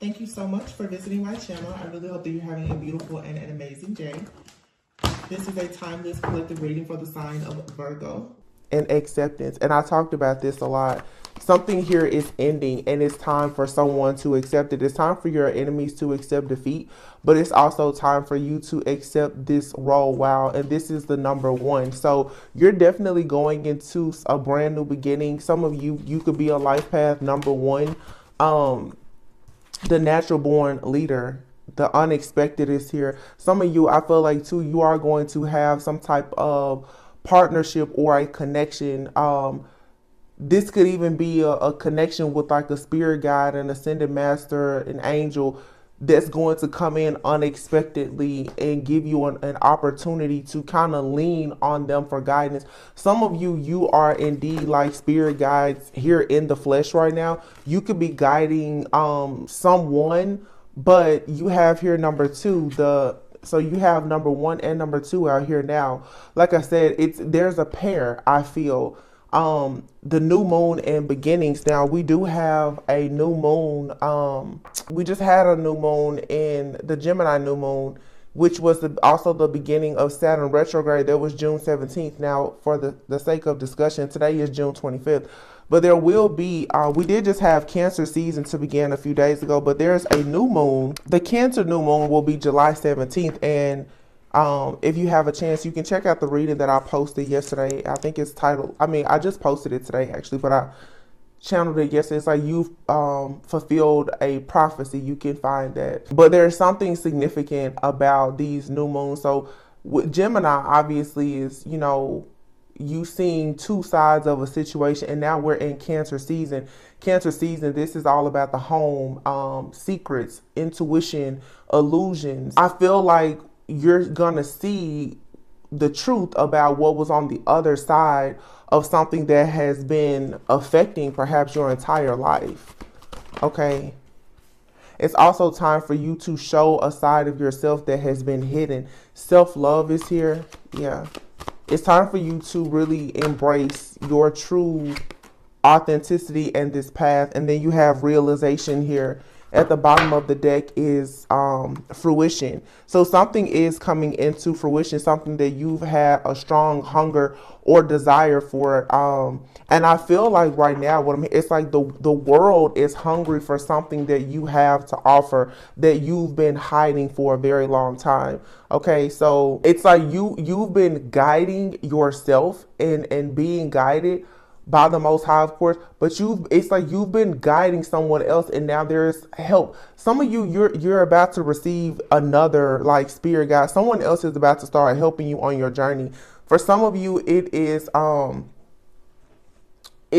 Thank you so much for visiting my channel. I really hope that you're having a beautiful and an amazing day. This is a timeless collective reading for the sign of Virgo. And acceptance. And I talked about this a lot. Something here is ending and it's time for someone to accept it. It's time for your enemies to accept defeat, but it's also time for you to accept this role. Wow. And this is the number one. So you're definitely going into a brand new beginning. Some of you could be a life path number one. The natural born leader, the unexpected is here. Some of you, I feel like too, you are going to have some type of partnership or a connection. This could even be a connection with like a spirit guide, an ascended master, an angel that's going to come in unexpectedly and give you an opportunity to kind of lean on them for guidance. Some of you are indeed like spirit guides here in the flesh right now. You could be guiding someone, but you have here number two, so you have number one and number two out here now. Like I said, there's a pair, I feel. The new moon and beginnings. Now we do have a new moon. We just had a new moon in the Gemini new moon, which was also the beginning of Saturn retrograde. That was June 17th. Now, for the sake of discussion, today is June 25th. But there will be, we did just have Cancer season to begin a few days ago, but there's a new moon. The Cancer new moon will be July 17th. And if you have a chance, you can check out the reading that I posted yesterday. I think it's titled, I just posted it today actually, but I channeled it yesterday. It's like you've fulfilled a prophecy. You can find that. But there's something significant about these new moons. So with Gemini, obviously, is, you seeing two sides of a situation, and now we're in Cancer season. Cancer season, this is all about the home, secrets, intuition, illusions. I feel like you're gonna see the truth about what was on the other side of something that has been affecting perhaps your entire life. Okay. It's also time for you to show a side of yourself that has been hidden. Self-love is here. Yeah. It's time for you to really embrace your true authenticity and this path. And then you have realization here. At the bottom of the deck is fruition. So something is coming into fruition, something that you've had a strong hunger or desire for. And I feel like right now, it's like the world is hungry for something that you have to offer that you've been hiding for a very long time. Okay, so it's like you've been guiding yourself and being guided by the Most High, of course, but it's like you've been guiding someone else, and now there's help. Some of you, you're about to receive another like spirit guide. Someone else is about to start helping you on your journey. For some of you, it's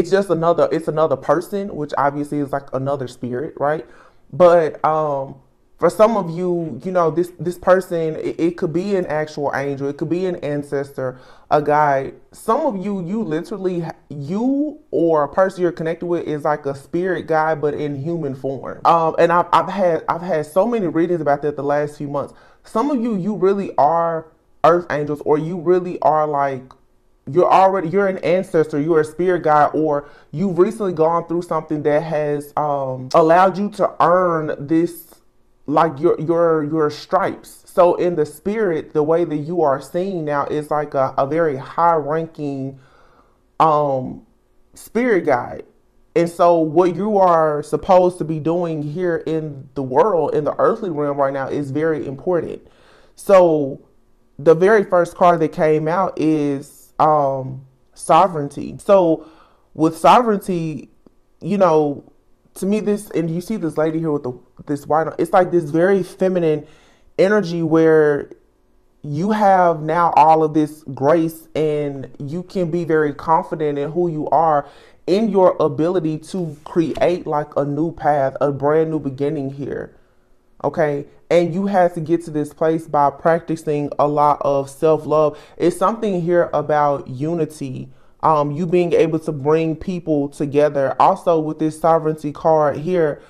just another person, which obviously is like another spirit, right? But for some of you, this person, it could be an actual angel. It could be an ancestor, a guide. Some of you, you or a person you're connected with is like a spirit guide, but in human form. And I've had so many readings about that the last few months. Some of you really are earth angels, or you really are like, you're an ancestor, you're a spirit guide, or you've recently gone through something that has allowed you to earn this, like your stripes. So in the spirit, the way that you are seen now is like a very high ranking spirit guide. And so what you are supposed to be doing here in the world, in the earthly realm right now, is very important. So the very first card that came out is sovereignty. So with sovereignty, to me, and you see this lady here with this white, it's like this very feminine energy where you have now all of this grace, and you can be very confident in who you are, in your ability to create like a new path, a brand new beginning here. Okay. And you had to get to this place by practicing a lot of self-love. It's something here about unity. You being able to bring people together. Also with this sovereignty card here,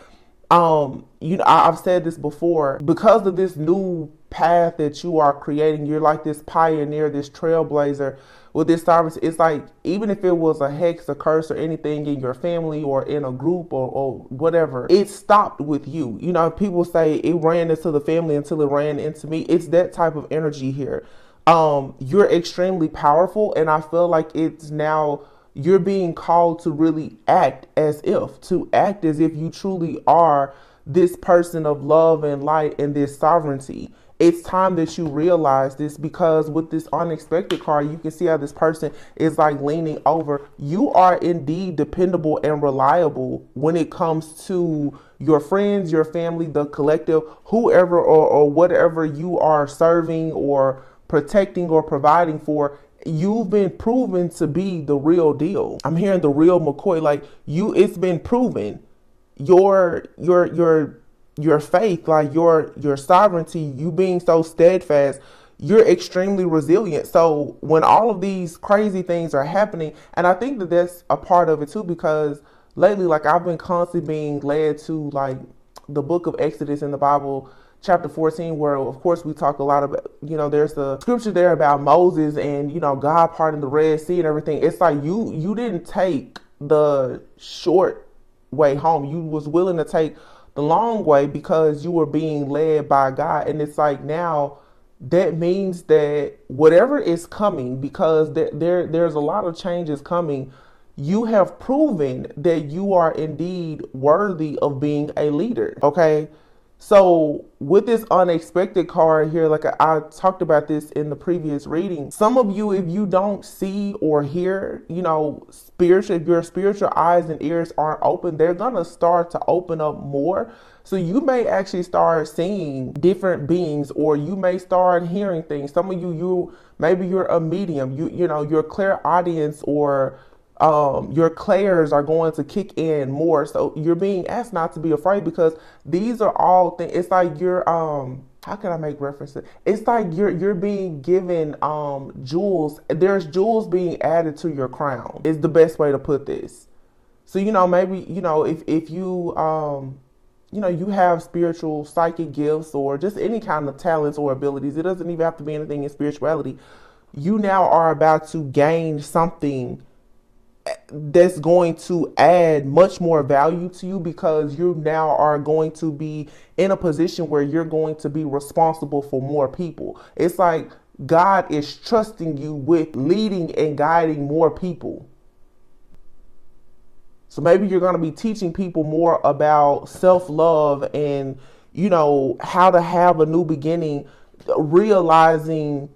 I've said this before, because of this new path that you are creating. You're like this pioneer, this trailblazer with this sovereignty. It's like, even if it was a hex, a curse, or anything in your family or in a group or whatever, it stopped with you. You know, people say it ran into the family until it ran into me. It's that type of energy here. You're extremely powerful, and I feel like it's now you're being called to really act as if you truly are this person of love and light and this sovereignty. It's time that you realize this, because with this unexpected card, you can see how this person is like leaning over. You are indeed dependable and reliable when it comes to your friends, your family, the collective, whoever or whatever you are serving or protecting or providing for. You've been proven to be the real deal. I'm hearing the real McCoy, like it's been proven. Your faith, like your sovereignty, you being so steadfast, you're extremely resilient. So when all of these crazy things are happening, and I think that that's a part of it too, because lately, like, I've been constantly being led to like the book of Exodus in the Bible, chapter 14, where of course we talk a lot about, you know, there's the scripture there about Moses and, you know, God parting the Red Sea and everything. It's like you didn't take the short way home. You was willing to take the long way because you were being led by God. And it's like, now that means that whatever is coming, because there's a lot of changes coming, you have proven that you are indeed worthy of being a leader. Okay. So with this unexpected card here, like I talked about this in the previous reading, some of you, if you don't see or hear, you know, if your spiritual eyes and ears aren't open, they're going to start to open up more. So you may actually start seeing different beings, or you may start hearing things. Some of you maybe you're a medium, you know, your clairaudience or your clairs are going to kick in more. So you're being asked not to be afraid, because these are all things. It's like you're, how can I make references? It's like you're being given, jewels. There's jewels being added to your crown is the best way to put this. So, you know, maybe, you know, if you, you know, you have spiritual psychic gifts or just any kind of talents or abilities, it doesn't even have to be anything in spirituality. You now are about to gain something that's going to add much more value to you, because you now are going to be in a position where you're going to be responsible for more people. It's like God is trusting you with leading and guiding more people. So maybe you're going to be teaching people more about self-love and, you know, how to have a new beginning, realizing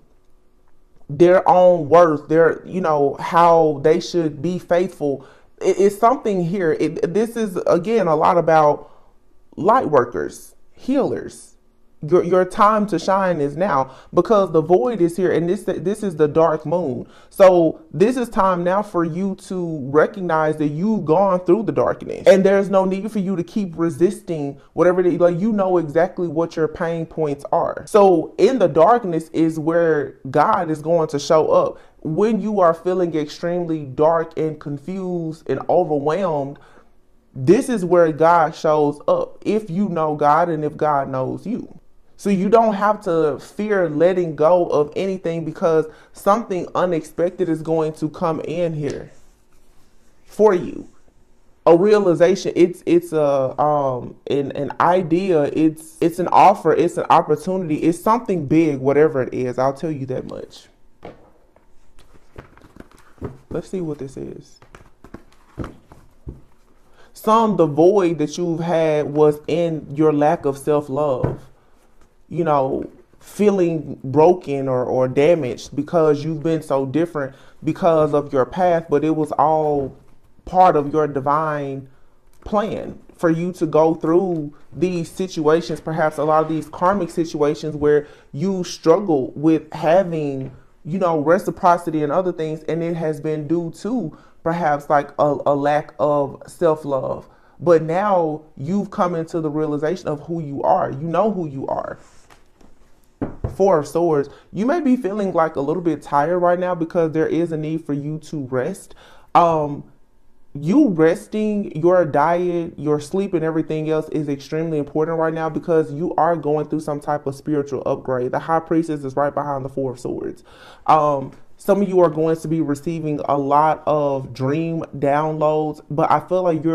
their own worth, their, you know, how they should be faithful. It's something here. This is, again, a lot about light workers, healers. Your time to shine is now, because the void is here, and this is the dark moon. So this is time now for you to recognize that you've gone through the darkness, and there's no need for you to keep resisting whatever it is. Like, you know exactly what your pain points are. So in the darkness is where God is going to show up. When you are feeling extremely dark and confused and overwhelmed, this is where God shows up, if you know God and if God knows you. So you don't have to fear letting go of anything, because something unexpected is going to come in here for you. A realization, it's an idea, it's an offer, it's an opportunity, it's something big, whatever it is. I'll tell you that much. Let's see what this is. The void that you've had was in your lack of self-love. You know, feeling broken or damaged because you've been so different because of your path, but it was all part of your divine plan for you to go through these situations, perhaps a lot of these karmic situations where you struggle with having, you know, reciprocity and other things, and it has been due to perhaps like a lack of self-love. But now you've come into the realization of who you are. You know who you are. Four of Swords. You may be feeling like a little bit tired right now, because there is a need for you to rest. you resting, your diet, your sleep, and everything else is extremely important right now because you are going through some type of spiritual upgrade. The high priestess is right behind the four of swords. Some of you are going to be receiving a lot of dream downloads, but I feel like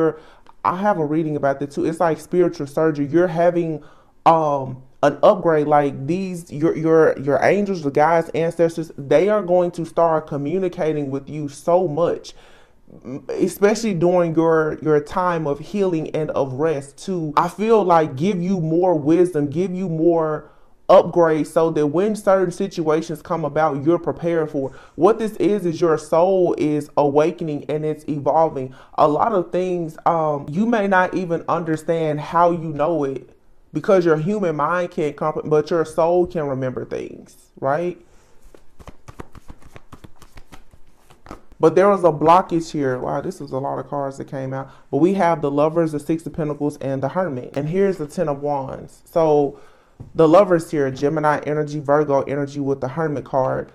I have a reading about that too. It's like spiritual surgery. You're having an upgrade. Like these, your angels, the guides, ancestors, they are going to start communicating with you so much, especially during your time of healing and of rest, to, I feel like, give you more wisdom, give you more upgrade, so that when certain situations come about, you're prepared for. What this is your soul is awakening and it's evolving. A lot of things you may not even understand how you know it, because your human mind can't comprehend, but your soul can remember things, right? But there was a blockage here. Wow, this is a lot of cards that came out. But we have the Lovers, the Six of Pentacles, and the Hermit. And here's the Ten of Wands. So the Lovers here, Gemini energy, Virgo energy with the Hermit card.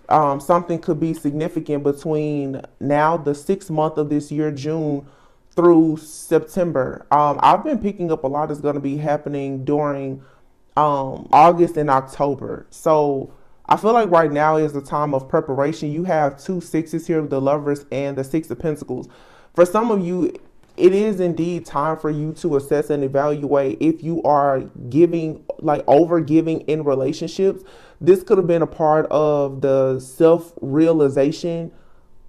Something could be significant between now, the 6th month of this year, June, through September. I've been picking up a lot that's going to be happening during August and October. So I feel like right now is the time of preparation. You have 2 sixes here, the Lovers and the Six of Pentacles. For some of you, it is indeed time for you to assess and evaluate if you are giving, like over giving in relationships. This could have been a part of the self-realization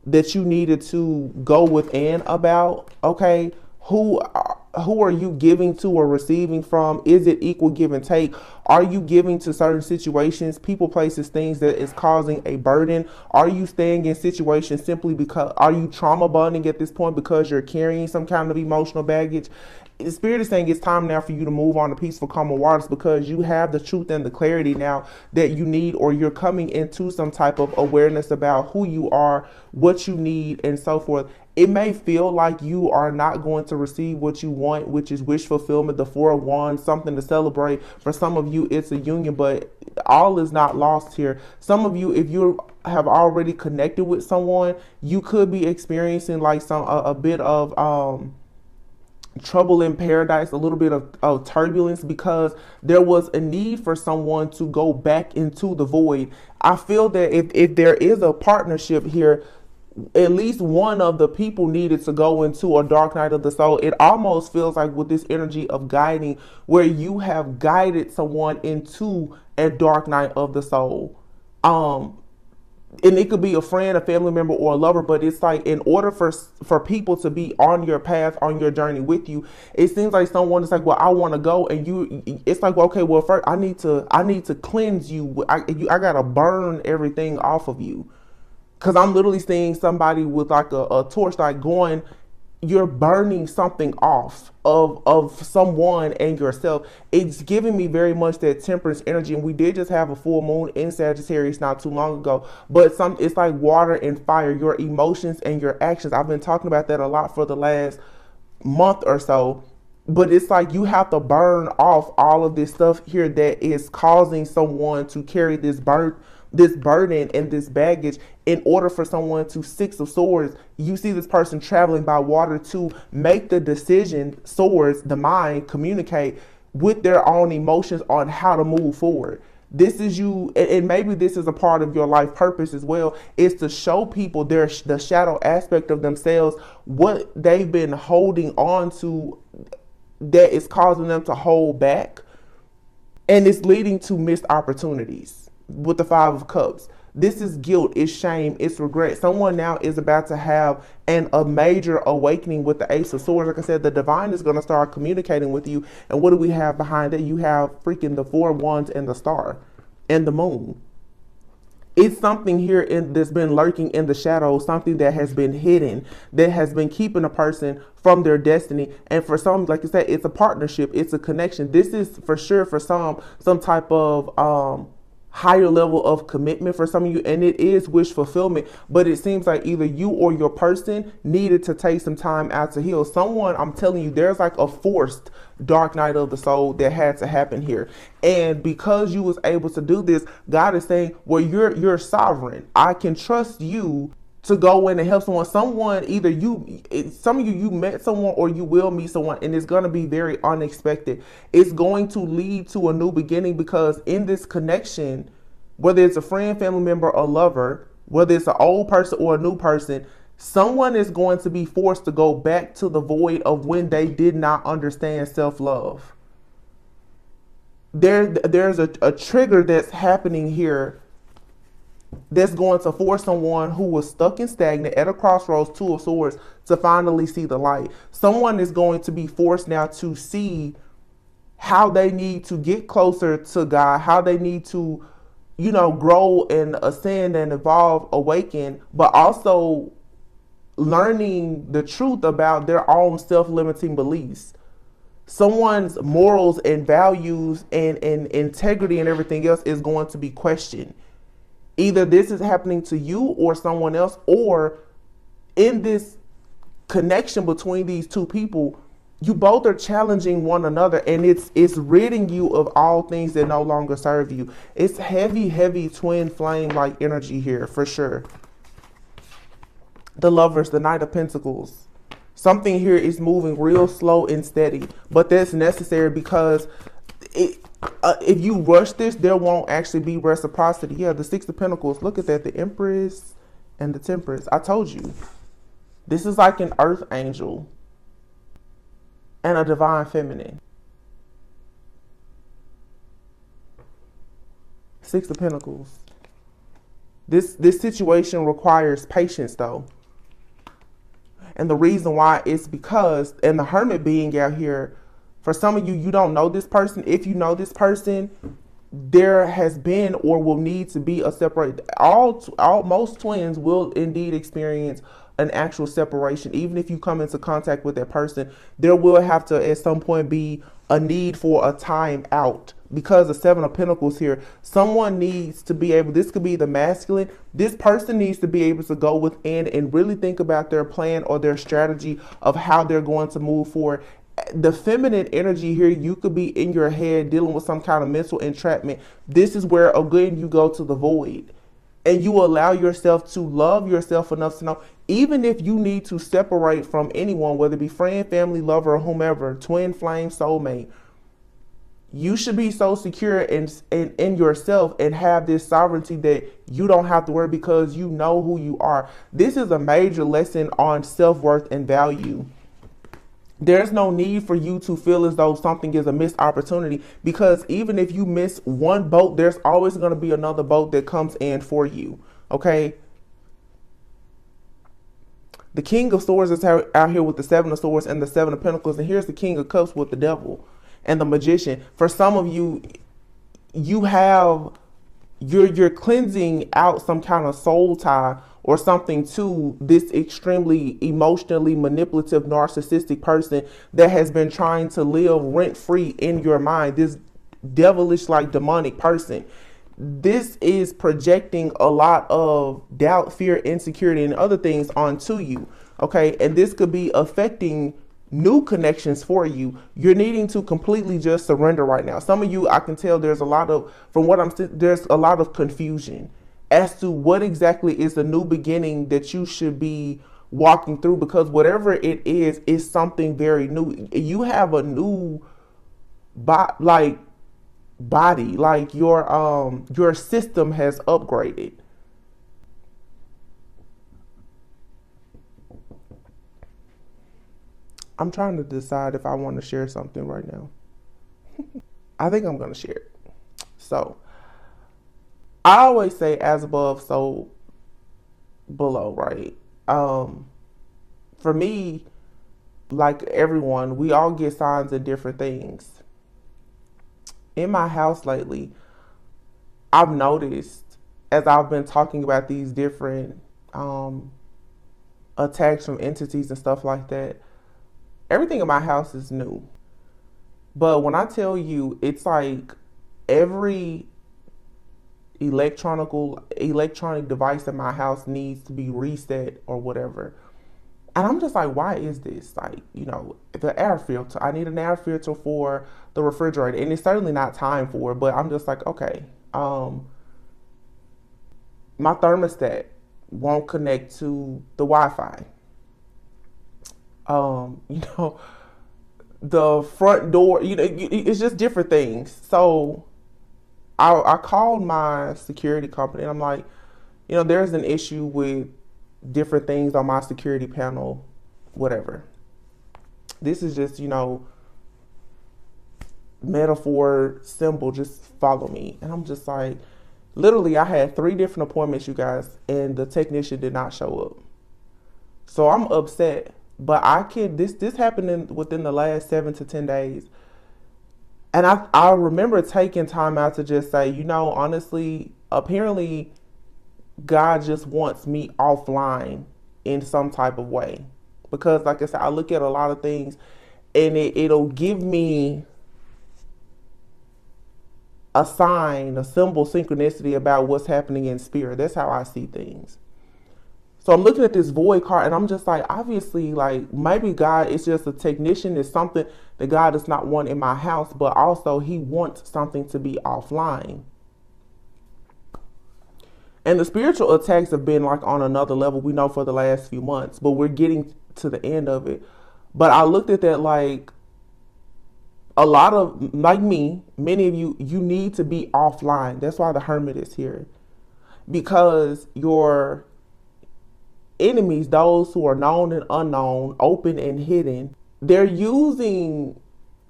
that you needed to go within about. Okay, who are you giving to or receiving from? Is it equal give and take? Are you giving to certain situations, people, places, things that is causing a burden? Are you staying in situations simply because, are you trauma bonding at this point because you're carrying some kind of emotional baggage? The Spirit is saying it's time now for you to move on to peaceful, calm waters, because you have the truth and the clarity now that you need, or you're coming into some type of awareness about who you are, what you need, and so forth. It may feel like you are not going to receive what you want, which is wish fulfillment, the Four of Wands, something to celebrate. For some of you, it's a union, but all is not lost here. Some of you, if you have already connected with someone, you could be experiencing like a bit of trouble in paradise, a little bit of turbulence, because there was a need for someone to go back into the void. I feel that if there is a partnership here, at least one of the people needed to go into a dark night of the soul. It almost feels like with this energy of guiding, where you have guided someone into a dark night of the soul. And it could be a friend, a family member, or a lover, but it's like, in order for people to be on your path, on your journey with you, it seems like someone is like, well, I want to go, and it's like, well, okay, well, first I need to cleanse you. I gotta burn everything off of you. Because I'm literally seeing somebody with like a torchlight going, you're burning something off of someone and yourself. It's giving me very much that Temperance energy. And we did just have a full moon in Sagittarius not too long ago. But it's like water and fire, your emotions and your actions. I've been talking about that a lot for the last month or so. But it's like you have to burn off all of this stuff here that is causing someone to carry this burden and this baggage, in order for someone to, Six of Swords, you see this person traveling by water to make the decision, swords, the mind, communicate with their own emotions on how to move forward. This is you, and maybe this is a part of your life purpose as well, is to show people the shadow aspect of themselves, what they've been holding on to that is causing them to hold back, and it's leading to missed opportunities. With the Five of Cups, this is guilt, it's shame, it's regret. Someone now is about to have a major awakening with the Ace of Swords. Like I said, the divine is going to start communicating with you. And what do we have behind it? You have freaking the Four of Wands and the Star and the Moon. It's something here that's been lurking in the shadows, something that has been hidden, that has been keeping a person from their destiny. And for some, like I said, it's a partnership, it's a connection. This is for sure for some type of higher level of commitment for some of you, and it is wish fulfillment. But it seems like either you or your person needed to take some time out to heal. Someone, I'm telling you, there's like a forced dark night of the soul that had to happen here, and because you was able to do this, God is saying, well, you're sovereign. I can trust you to go in and help someone. Either some of you met someone or you will meet someone, and it's going to be very unexpected. It's going to lead to a new beginning, because in this connection, whether it's a friend, family member, or lover, whether it's an old person or a new person, someone is going to be forced to go back to the void of when they did not understand self-love. There's a trigger that's happening here that's going to force someone who was stuck and stagnant at a crossroads, Two of Swords, to finally see the light. Someone is going to be forced now to see how they need to get closer to God, how they need to, grow and ascend and evolve, awaken, but also learning the truth about their own self-limiting beliefs. Someone's morals and values and integrity and everything else is going to be questioned. Either this is happening to you or someone else, or in this connection between these two people, you both are challenging one another, and it's ridding you of all things that no longer serve you. It's heavy twin flame like energy here for sure. The Lovers, the Knight of Pentacles. Something here is moving real slow and steady, but that's necessary, because if you rush this, there won't actually be reciprocity. Yeah, the Six of Pentacles. Look at that. The Empress and the Temperance. I told you. This is like an earth angel and a divine feminine. Six of Pentacles. This situation requires patience, though. And the reason why is because, and the Hermit being out here, for some of you, you don't know this person. If you know this person, there has been or will need to be a separate. Most twins will indeed experience an actual separation. Even if you come into contact with that person, there will have to at some point be a need for a time out, because the Seven of Pentacles here, someone needs to be able, this could be the masculine, this person needs to be able to go within and really think about their plan or their strategy of how they're going to move forward. The feminine energy here, you could be in your head dealing with some kind of mental entrapment. This is where, again, you go to the void and you allow yourself to love yourself enough to know, even if you need to separate from anyone, whether it be friend, family, lover, or whomever, twin flame, soulmate, you should be so secure in yourself and have this sovereignty that you don't have to worry, because you know who you are. This is a major lesson on self-worth and value. There's no need for you to feel as though something is a missed opportunity, because even if you miss one boat, there's always going to be another boat that comes in for you. Okay. The King of Swords is out here with the Seven of Swords and the Seven of Pentacles. And here's the King of Cups with the Devil and the Magician. For some of you, you're cleansing out some kind of soul tie or something to this extremely emotionally manipulative, narcissistic person that has been trying to live rent-free in your mind. This devilish, like demonic person. This is projecting a lot of doubt, fear, insecurity, and other things onto you. Okay. And this could be affecting new connections for you. You're needing to completely just surrender right now. Some of you, I can tell there's a lot of, there's a lot of confusion as to what exactly is the new beginning that you should be walking through, because whatever it is something very new. You have a new body, like your system has upgraded. I'm trying to decide if I want to share something right now. I think I'm going to share it. So I always say as above, so below, right? For me, like everyone, we all get signs of different things. In my house lately, I've noticed, as I've been talking about these different attacks from entities and stuff like that, everything in my house is new. But when I tell you, it's like every electronic device in my house needs to be reset or whatever. And I'm just like, why is this? Like, the air filter. I need an air filter for the refrigerator. And it's certainly not time for it, but I'm just like, okay. My thermostat. won't connect to the Wi-Fi. You know, the front door, you know, it's just different things. So I called my security company and I'm like, you know, there's an issue with different things on my security panel, whatever. This is just, you know, metaphor, symbol, just follow me. And I'm just like, literally, I had 3 different appointments, you guys, and the technician did not show up. So I'm upset, but this happened within the last 7 to 10 days. And I remember taking time out to just say, you know, honestly, apparently God just wants me offline in some type of way. Because like I said, I look at a lot of things and it'll give me a sign, a symbol, synchronicity about what's happening in spirit. That's how I see things. So I'm looking at this void card and I'm just like, obviously, like maybe God is just a technician. It's something that God does not want in my house, but also he wants something to be offline. And the spiritual attacks have been like on another level, we know, for the last few months, but we're getting to the end of it. But I looked at that like a lot of, like me, many of you need to be offline. That's why the Hermit is here. Because your enemies, those who are known and unknown, open and hidden, they're using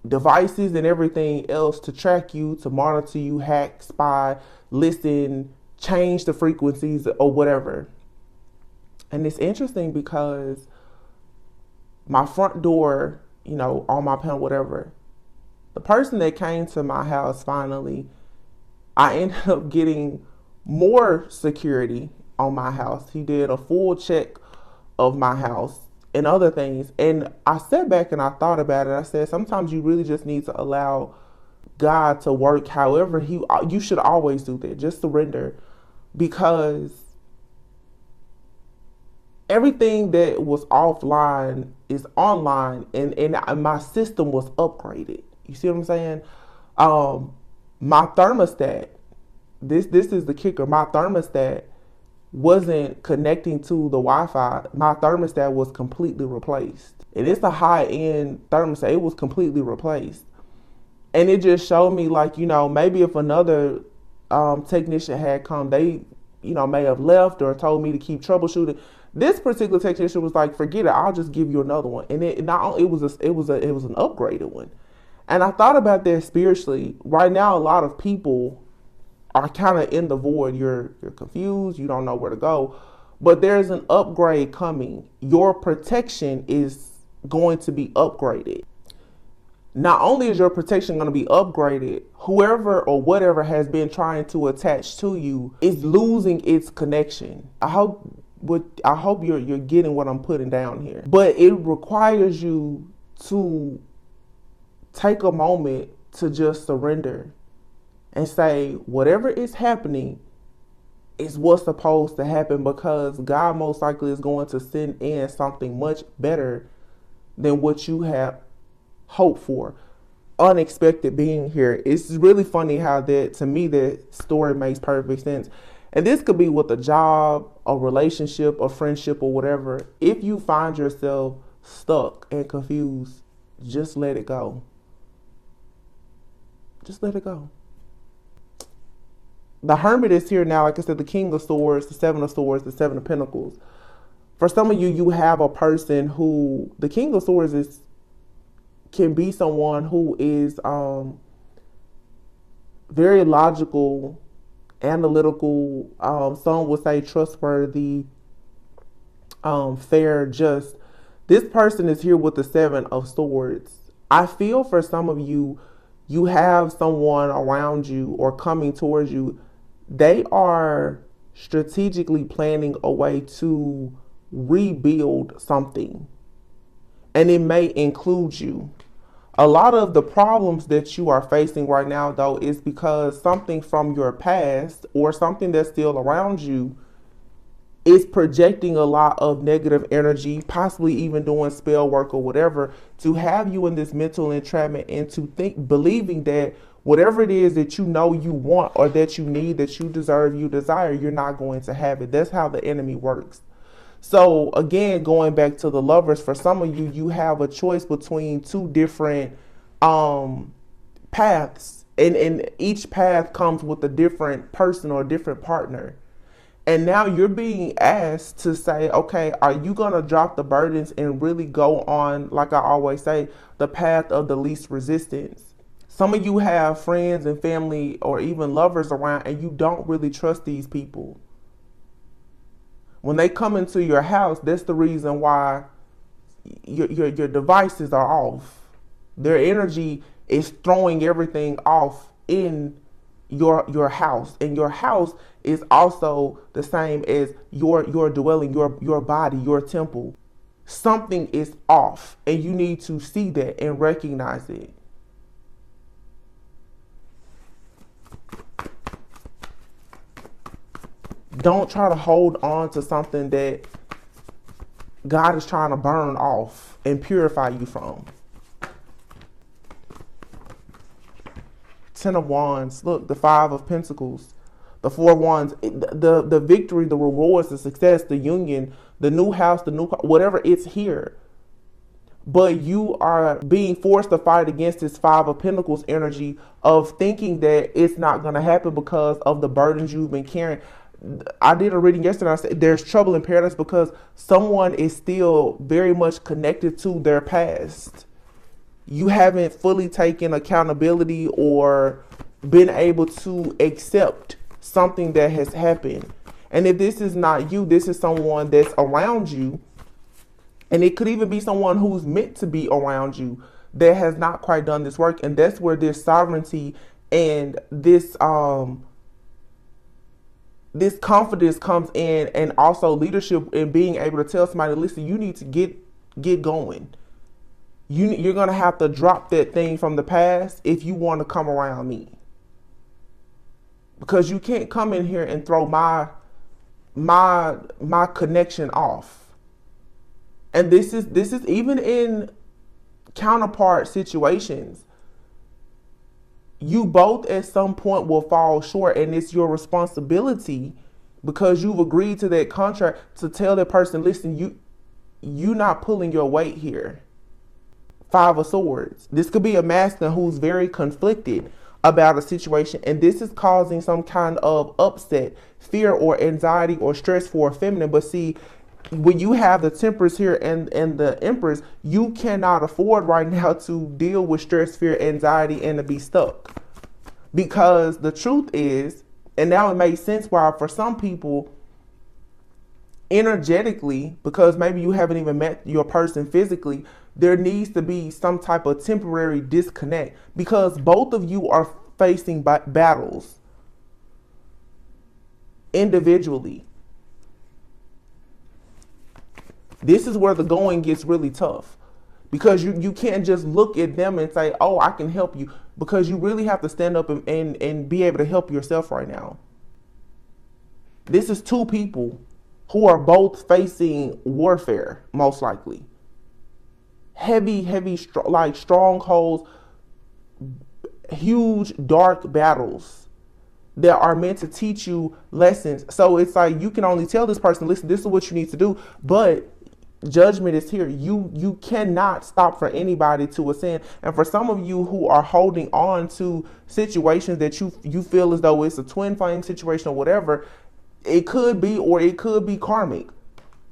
devices and everything else to track you, to monitor you, hack, spy, listen, change the frequencies or whatever. And it's interesting because my front door, you know, on my panel, whatever, the person that came to my house finally, I ended up getting more security on my house. He did a full check of my house and other things. And I sat back and I thought about it. I said, sometimes you really just need to allow God to work however you should always do that. Just surrender. Because everything that was offline is online, and my system was upgraded. You see what I'm saying? My thermostat, this is the kicker. My thermostat wasn't connecting to the Wi-Fi. My thermostat was completely replaced. And it's a high-end thermostat. It was completely replaced. And it just showed me, like, you know, maybe if another technician had come, they, you know, may have left or told me to keep troubleshooting. This particular technician was like, forget it, I'll just give you another one. And it was an upgraded one. And I thought about that spiritually. Right now, a lot of people are kind of in the void. You're confused. You don't know where to go. But there's an upgrade coming. Your protection is going to be upgraded. Not only is your protection going to be upgraded, whoever or whatever has been trying to attach to you is losing its connection. I hope you're getting what I'm putting down here. But it requires you to take a moment to just surrender and say, whatever is happening is what's supposed to happen, because God most likely is going to send in something much better than what you have hoped for. Unexpected being here. It's really funny how that, to me, that story makes perfect sense. And this could be with a job, a relationship, a friendship, or whatever. If you find yourself stuck and confused, just let it go. Just let it go. The Hermit is here now. Like I said, the King of Swords, the Seven of Swords, the Seven of Pentacles. For some of you, you have a person who, the King of Swords can be someone who is very logical, analytical, some would say trustworthy, fair, just. This person is here with the Seven of Swords. I feel for some of you, you have someone around you or coming towards you. They are strategically planning a way to rebuild something. And it may include you. A lot of the problems that you are facing right now, though, is because something from your past or something that's still around you is projecting a lot of negative energy, possibly even doing spell work or whatever, to have you in this mental entrapment and to believing that Whatever it is that you know you want or that you need, that you deserve, you desire, you're not going to have it. That's how the enemy works. So again, going back to the lovers, for some of you, you have a choice between two different paths. And each path comes with a different person or a different partner. And now you're being asked to say, okay, are you going to drop the burdens and really go on, like I always say, the path of the least resistance? Some of you have friends and family or even lovers around and you don't really trust these people. When they come into your house, that's the reason why your devices are off. Their energy is throwing everything off in your house. And your house is also the same as your dwelling, your body, your temple. Something is off and you need to see that and recognize it. Don't try to hold on to something that God is trying to burn off and purify you from. Ten of Wands, look, the Five of Pentacles, the Four of Wands, the victory, the rewards, the success, the union, the new house, the new car, whatever, it's here. But you are being forced to fight against this Five of Pentacles energy of thinking that it's not going to happen because of the burdens you've been carrying. I did a reading yesterday. I said there's trouble in paradise because someone is still very much connected to their past. You haven't fully taken accountability or been able to accept something that has happened. And if this is not you, this is someone that's around you. And it could even be someone who's meant to be around you that has not quite done this work. And that's where this sovereignty and this confidence comes in, and also leadership in being able to tell somebody, listen, you need to get going. You're going to have to drop that thing from the past if you want to come around me. Because you can't come in here and throw my connection off. And this is even in counterpart situations. You both at some point will fall short, and it's your responsibility, because you've agreed to that contract, to tell that person, listen, you're not pulling your weight here. Five of Swords. This could be a masculine who's very conflicted about a situation, and this is causing some kind of upset, fear, or anxiety or stress for a feminine. But see, when you have the Temperance here and the Empress, you cannot afford right now to deal with stress, fear, anxiety, and to be stuck. Because the truth is, and now it makes sense why for some people, energetically, because maybe you haven't even met your person physically, there needs to be some type of temporary disconnect, because both of you are facing battles individually. This is where the going gets really tough, because you can't just look at them and say, oh, I can help you, because you really have to stand up and be able to help yourself right now. This is two people who are both facing warfare, most likely. Heavy, like strongholds, huge, dark battles that are meant to teach you lessons. So it's like you can only tell this person, listen, this is what you need to do, but judgment is here. You cannot stop for anybody to ascend. And for some of you who are holding on to situations that you feel as though it's a twin flame situation or whatever, it could be, or it could be karmic.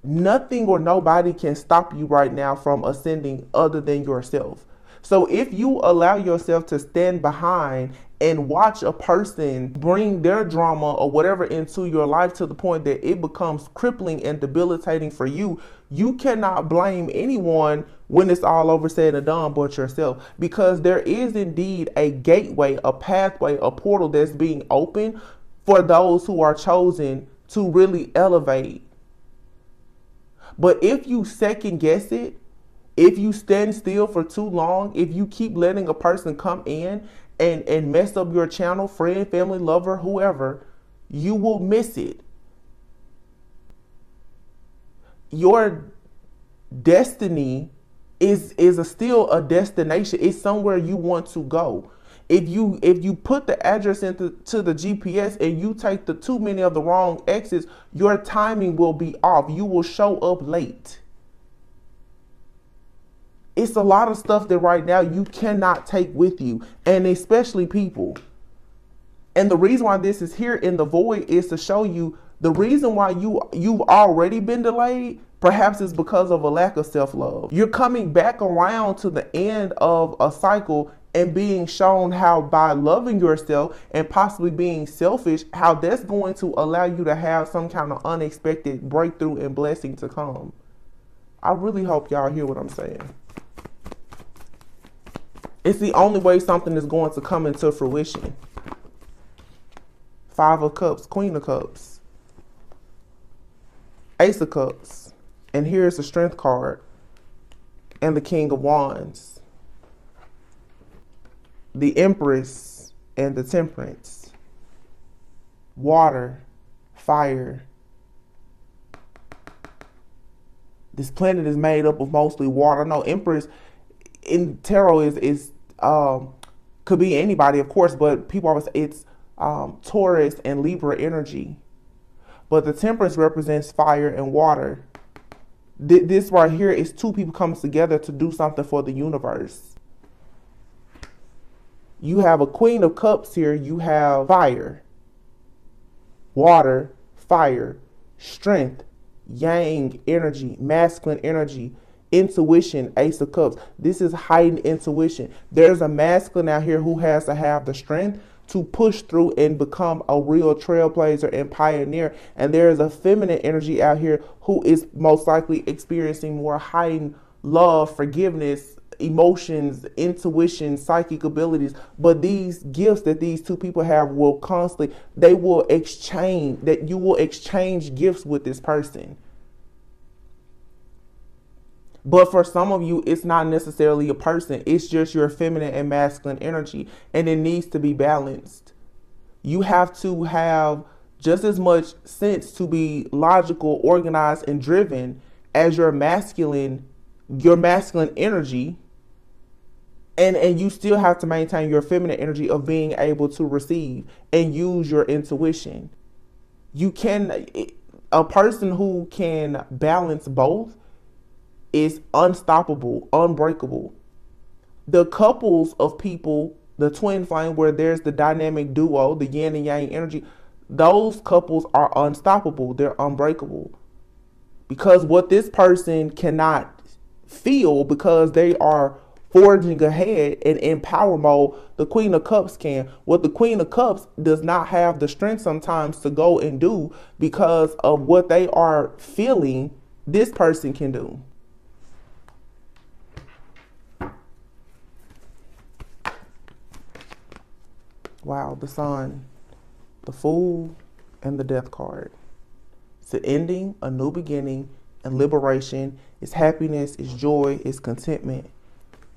Nothing or nobody can stop you right now from ascending other than yourself. So if you allow yourself to stand behind and watch a person bring their drama or whatever into your life to the point that it becomes crippling and debilitating for you, you cannot blame anyone when it's all over said and done but yourself. Because there is indeed a gateway, a pathway, a portal that's being opened for those who are chosen to really elevate. But if you second guess it, if you stand still for too long, if you keep letting a person come in and mess up your channel, friend, family, lover, whoever, you will miss it. Your destiny is still a destination. It's somewhere you want to go. If you put the address into the GPS and you take the too many of the wrong exits, your timing will be off. You will show up late. It's a lot of stuff that right now you cannot take with you, and especially people. And the reason why this is here in the void is to show you the reason why you've already been delayed. Perhaps it's because of a lack of self-love. You're coming back around to the end of a cycle and being shown how by loving yourself and possibly being selfish, how that's going to allow you to have some kind of unexpected breakthrough and blessing to come. I really hope y'all hear what I'm saying. It's the only way something is going to come into fruition. 5 of Cups, Queen of Cups, Ace of Cups. And here's the Strength card and the King of Wands. The Empress and the Temperance. Water, fire. This planet is made up of mostly water. No, Empress in tarot is could be anybody, of course, but people always say it's Taurus and Libra energy. But the Temperance represents fire and water. This right here is two people coming together to do something for the universe. You have a Queen of Cups here. You have fire, water, fire, strength, yang energy, masculine energy, intuition, Ace of Cups. This is heightened intuition. There's a masculine out here who has to have the strength to push through and become a real trailblazer and pioneer. And there is a feminine energy out here who is most likely experiencing more heightened love, forgiveness, emotions, intuition, psychic abilities. But these gifts that these two people have will constantly, they will exchange, that you will exchange gifts with this person. But for some of you, it's not necessarily a person. It's just your feminine and masculine energy. And it needs to be balanced. You have to have just as much sense to be logical, organized, and driven as your masculine energy. And you still have to maintain your feminine energy of being able to receive and use your intuition. A person who can balance both is unstoppable, unbreakable. The couples of people, the twin flame, where there's the dynamic duo, the yin and yang energy, those couples are unstoppable. They're unbreakable. Because what this person cannot feel, because they are forging ahead and in power mode, the Queen of Cups can. What the Queen of Cups does not have the strength sometimes to go and do because of what they are feeling, this person can do. Wow, the Sun, the Fool, and the Death card. It's an ending, a new beginning, and liberation. It's happiness, it's joy, it's contentment.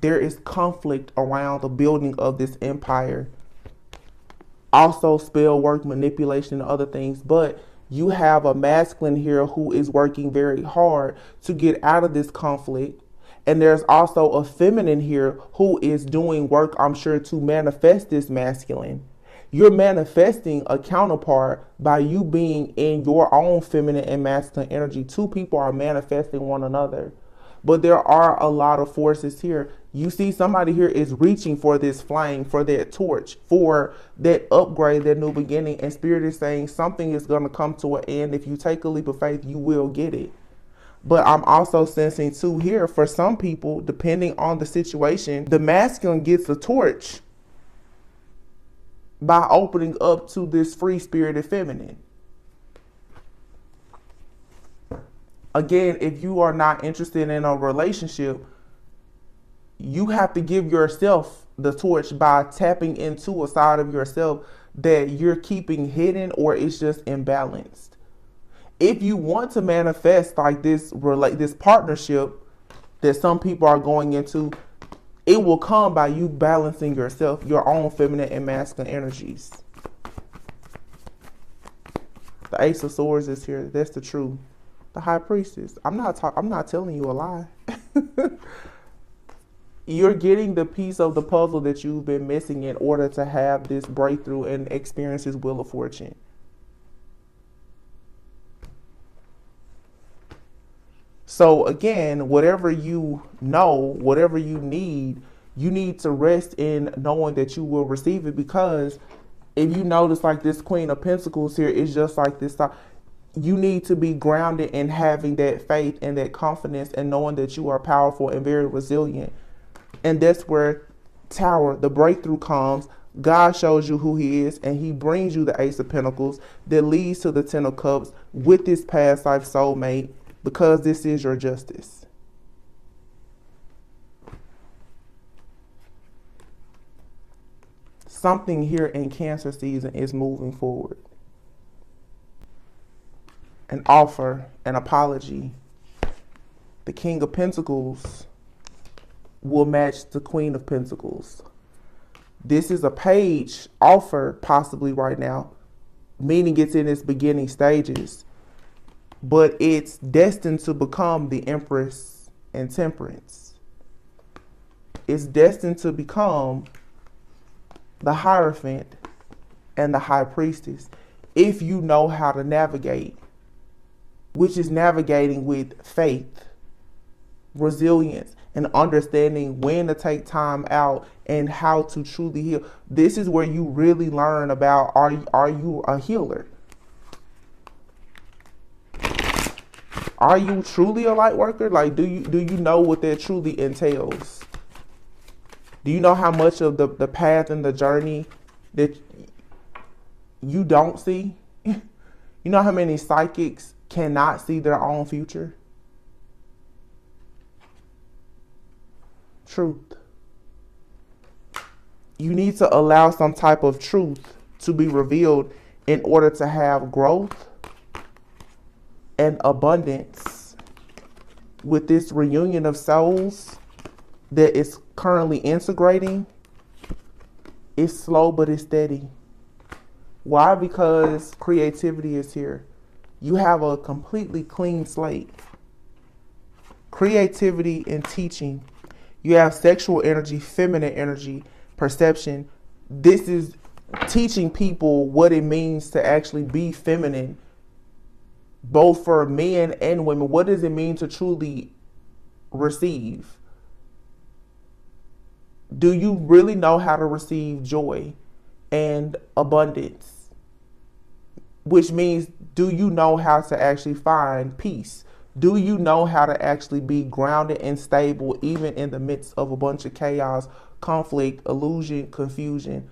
There is conflict around the building of this empire. Also spell work, manipulation, and other things. But you have a masculine here who is working very hard to get out of this conflict. And there's also a feminine here who is doing work, I'm sure, to manifest this masculine. You're manifesting a counterpart by you being in your own feminine and masculine energy. Two people are manifesting one another. But there are a lot of forces here. You see somebody here is reaching for this flame, for that torch, for that upgrade, that new beginning. And Spirit is saying something is going to come to an end. If you take a leap of faith, you will get it. But I'm also sensing too here, for some people, depending on the situation, the masculine gets the torch by opening up to this free-spirited feminine. Again, if you are not interested in a relationship, you have to give yourself the torch by tapping into a side of yourself that you're keeping hidden or it's just imbalanced. If you want to manifest like this partnership that some people are going into, it will come by you balancing yourself, your own feminine and masculine energies. The Ace of Swords is here. That's the truth. The High Priestess. I'm not telling you a lie. You're getting the piece of the puzzle that you've been missing in order to have this breakthrough and experience this wheel of fortune. So again, whatever you know, whatever you need to rest in knowing that you will receive it, because if you notice, like this Queen of Pentacles here is just like this. You need to be grounded in having that faith and that confidence and knowing that you are powerful and very resilient. And that's where Tower, the breakthrough comes. God shows you who he is, and he brings you the Ace of Pentacles that leads to the Ten of Cups with this past life soulmate, because this is your justice. Something here in Cancer season is moving forward. An offer, an apology. The King of Pentacles will match the Queen of Pentacles. This is a page offer possibly right now, meaning it's in its beginning stages, but it's destined to become the Empress and Temperance. It's destined to become the Hierophant and the High Priestess, if you know how to navigate, which is navigating with faith, resilience, and understanding when to take time out and how to truly heal. This is where you really learn about, are you a healer? Are you truly a light worker? Like, do you know what that truly entails? Do you know how much of the path and the journey that you don't see? You know how many psychics cannot see their own future? Truth. You need to allow some type of truth to be revealed in order to have growth and abundance with this reunion of souls that is currently integrating. It's slow, but it's steady. Why? Because creativity is here. You have a completely clean slate. Creativity and teaching. You have sexual energy, feminine energy, perception. This is teaching people what it means to actually be feminine, both for men and women. What does it mean to truly receive? Do you really know how to receive joy and abundance? Which means, do you know how to actually find peace? Do you know how to actually be grounded and stable even in the midst of a bunch of chaos, conflict, illusion, confusion?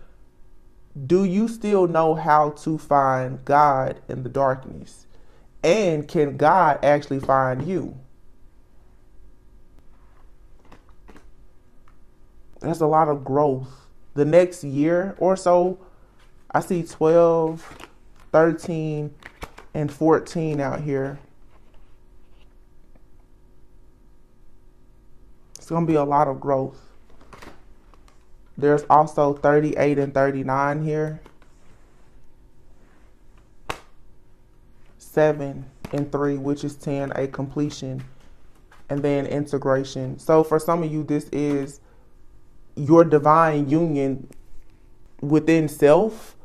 Do you still know how to find God in the darkness? And can God actually find you? There's a lot of growth. The next year or so, I see 12, 13, and 14 out here. It's going to be a lot of growth. There's also 38 and 39 here. 7 and 3, which is 10, a completion, and then integration. So for some of you, this is your divine union within self,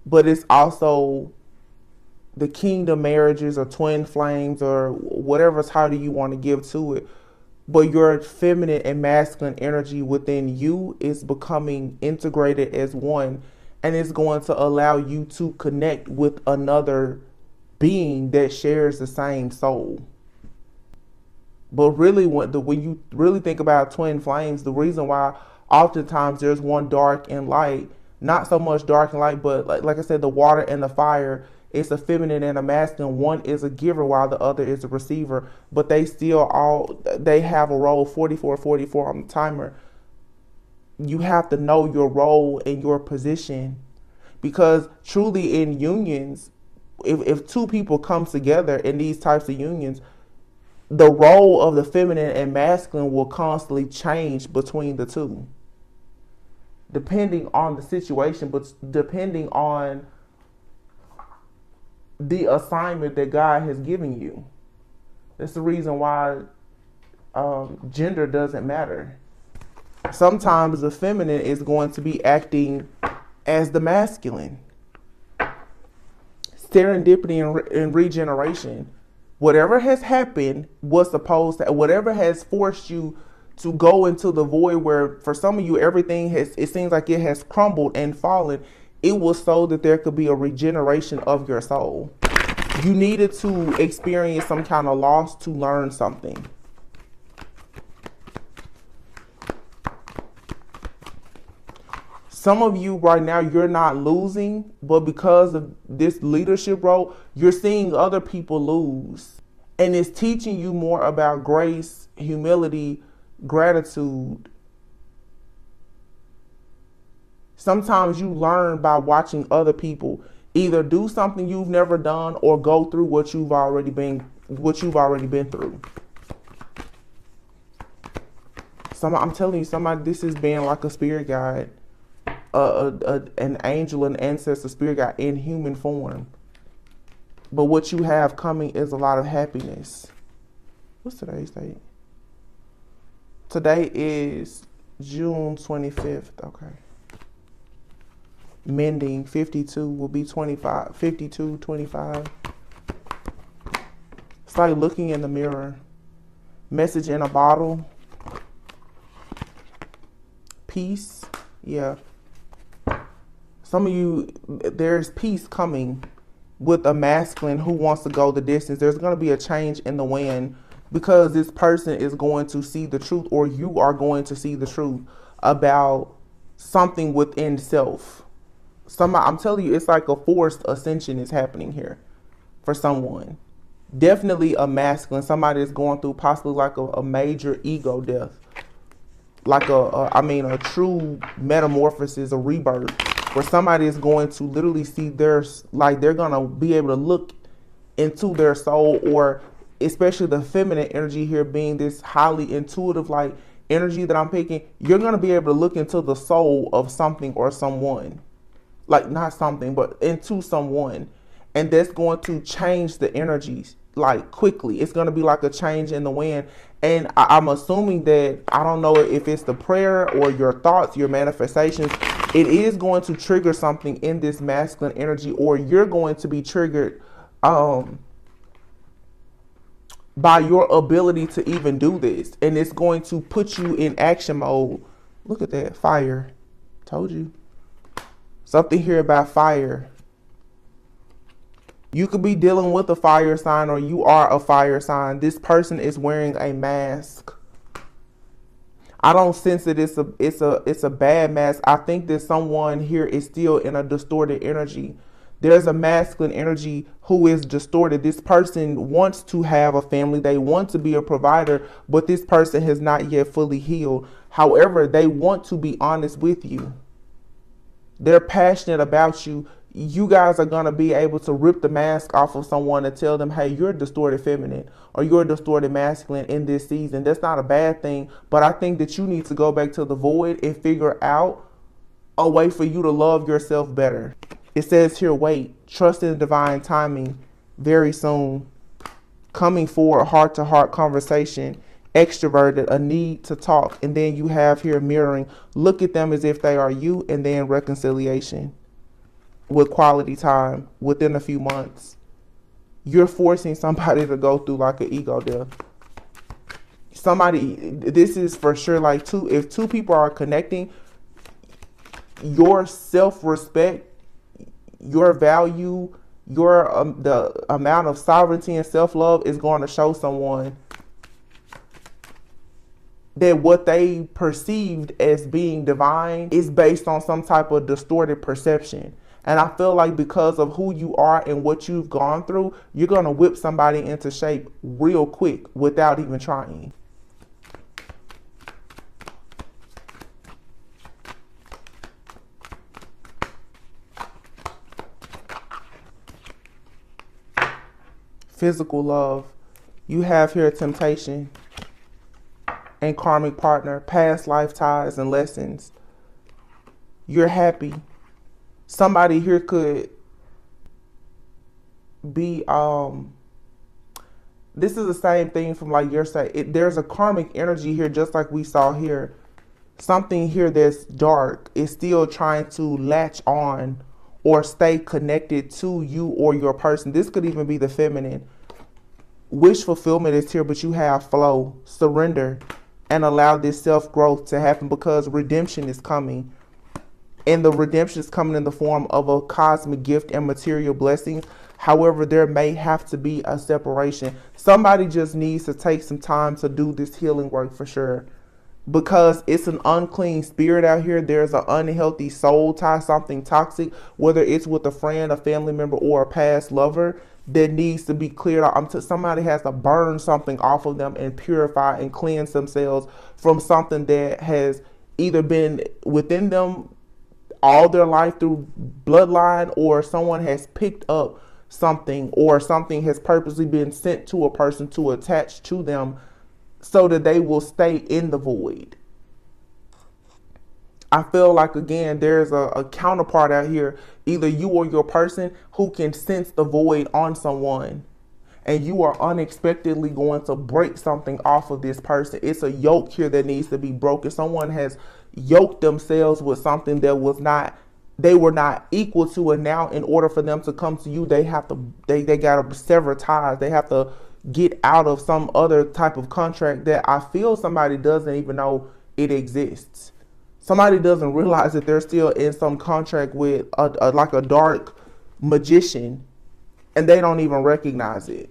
but it's also the kingdom marriages or twin flames or whatever title you want to give to it. But your feminine and masculine energy within you is becoming integrated as one, and it's going to allow you to connect with another being that shares the same soul. But really, when you really think about twin flames, the reason why oftentimes there's one dark and light, not so much dark and light, but like I said, the water and the fire, it's a feminine and a masculine. One is a giver while the other is a receiver, but they have a role. 44 on the timer. You have to know your role and your position, because truly in unions, if two people come together in these types of unions, the role of the feminine and masculine will constantly change between the two, depending on the situation, but depending on the assignment that God has given you. That's the reason why gender doesn't matter. Sometimes the feminine is going to be acting as the masculine. Serendipity and regeneration. Whatever has happened was supposed to, whatever has forced you to go into the void where for some of you everything has, it seems like it has crumbled and fallen. It was so that there could be a regeneration of your soul. You needed to experience some kind of loss to learn something. Some of you right now, you're not losing, but because of this leadership role, you're seeing other people lose. And it's teaching you more about grace, humility, gratitude. Sometimes you learn by watching other people either do something you've never done or go through what you've already been through. I'm telling you, somebody, this is being like a spirit guide. An angel, an ancestor, spirit guide in human form. But what you have coming is a lot of happiness. What's today's date? Today is June 25th. Okay. Mending 52 will be 25. 52, 25. It's like looking in the mirror. Message in a bottle. Peace. Yeah. Some of you, there's peace coming with a masculine who wants to go the distance. There's going to be a change in the wind because this person is going to see the truth, or you are going to see the truth about something within self. I'm telling you, it's like a forced ascension is happening here for someone. Definitely a masculine, somebody is going through possibly like a major ego death. Like a true metamorphosis, a rebirth. Where somebody is going to literally see they're going to be able to look into their soul, or especially the feminine energy here being this highly intuitive like energy that I'm picking. You're going to be able to look into the soul of something or someone, like not something, but into someone. And that's going to change the energies like quickly. It's going to be like a change in the wind. And I'm assuming that, I don't know if it's the prayer or your thoughts, your manifestations, it is going to trigger something in this masculine energy, or you're going to be triggered by your ability to even do this. And it's going to put you in action mode. Look at that, fire. Told you. Something here about fire. You could be dealing with a fire sign, or you are a fire sign. This person is wearing a mask. I don't sense that it's a bad mask. I think that someone here is still in a distorted energy. There's a masculine energy who is distorted. This person wants to have a family. They want to be a provider, but this person has not yet fully healed. However, they want to be honest with you. They're passionate about you. You guys are going to be able to rip the mask off of someone and tell them, hey, you're a distorted feminine or you're a distorted masculine in this season. That's not a bad thing. But I think that you need to go back to the void and figure out a way for you to love yourself better. It says here, wait, trust in divine timing very soon. Coming forward, heart-to-heart conversation, extroverted, a need to talk. And then you have here mirroring. Look at them as if they are you, and then reconciliation. With quality time within a few months. You're forcing somebody to go through like an ego death. This is for sure like if two people are connecting, your self-respect, your value, your the amount of sovereignty and self-love is going to show someone that what they perceived as being divine is based on some type of distorted perception. And I feel like because of who you are and what you've gone through, you're going to whip somebody into shape real quick without even trying. Physical love. You have here temptation and karmic partner, past life ties and lessons. You're happy. Somebody here could be, this is the same thing from like your side. There's a karmic energy here, just like we saw here. something here that's dark is still trying to latch on or stay connected to you or your person. This could even be the feminine. Wish fulfillment is here, but you have flow. Surrender and allow this self-growth to happen, because redemption is coming. And the redemption is coming in the form of a cosmic gift and material blessings. However, there may have to be a separation. Somebody just needs to take some time to do this healing work for sure. Because it's an unclean spirit out here. There's an unhealthy soul tie, something toxic, whether it's with a friend, a family member, or a past lover, that needs to be cleared out. Somebody has to burn something off of them and purify and cleanse themselves from something that has either been within them all their life through bloodline, or someone has picked up something, or something has purposely been sent to a person to attach to them so that they will stay in the void. I feel like, again, there's a counterpart out here, either you or your person, who can sense the void on someone, and you are unexpectedly going to break something off of this person. It's a yoke here that needs to be broken. Someone has yoked themselves with something that they were not equal to, and now in order for them to come to you, they gotta sever ties. They have to get out of some other type of contract that I feel somebody doesn't even know it exists. Somebody doesn't realize that they're still in some contract with like a dark magician, and they don't even recognize it.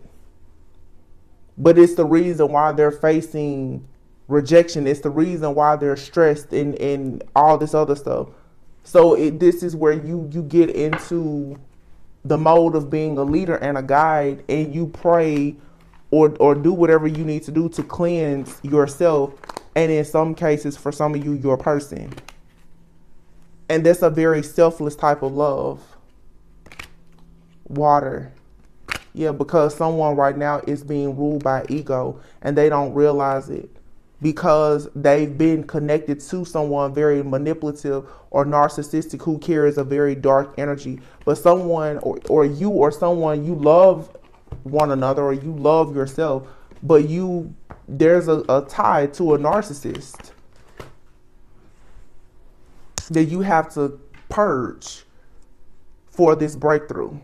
But it's the reason why they're facing rejection. It's the reason why they're stressed and all this other stuff. So this is where you get into the mode of being a leader and a guide, and you pray or do whatever you need to do to cleanse yourself, and in some cases, for some of you, your person. And that's a very selfless type of love. Water. Yeah, because someone right now is being ruled by ego, and they don't realize it, because they've been connected to someone very manipulative or narcissistic who carries a very dark energy. But someone or you or someone, you love one another, or you love yourself, but there's a tie to a narcissist that you have to purge for this breakthrough.